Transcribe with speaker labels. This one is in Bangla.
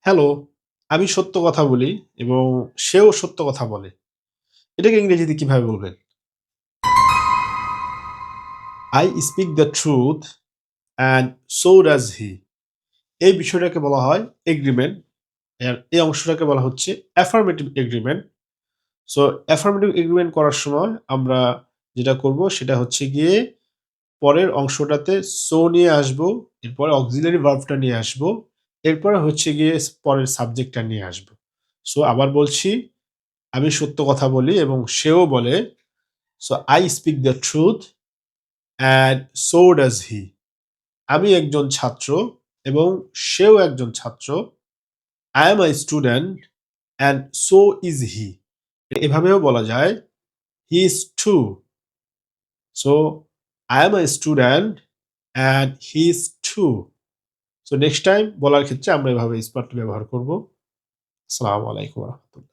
Speaker 1: হ্যালো, আমি সত্য কথা বলি এবং সেও সত্য কথা বলে। এটাকে ইংরেজিতে কিভাবে বলবেন? I speak the truth and so does he. এই বিষয়টাকে বলা হয় এগ্রিমেন্ট। এই অংশটাকে বলা হচ্ছে affirmative agreement. So affirmative agreement করার সময় আমরা যেটা করব সেটা হচ্ছে গিয়ে পরের অংশটাতে সো নিয়ে আসবো, এরপরে অক্সিলারি ভার্বটা নিয়ে আসবো, এরপরে হচ্ছে গিয়ে পরের সাবজেক্টটা নিয়ে আসবো। সো আবার বলছি, আমি সত্য কথা বলি এবং সেও বলে। So I speak the truth and so does he. আমি একজন ছাত্র এবং সেও একজন ছাত্র। I am a student and so is he. এভাবেও বলা যায়, he is too. So I am a student and he is too. So next time বলার ক্ষেত্রে আমরা এভাবে স্মার্ট ব্যবহার করব। আসসালামু আলাইকুম রহমতুল্লাহ।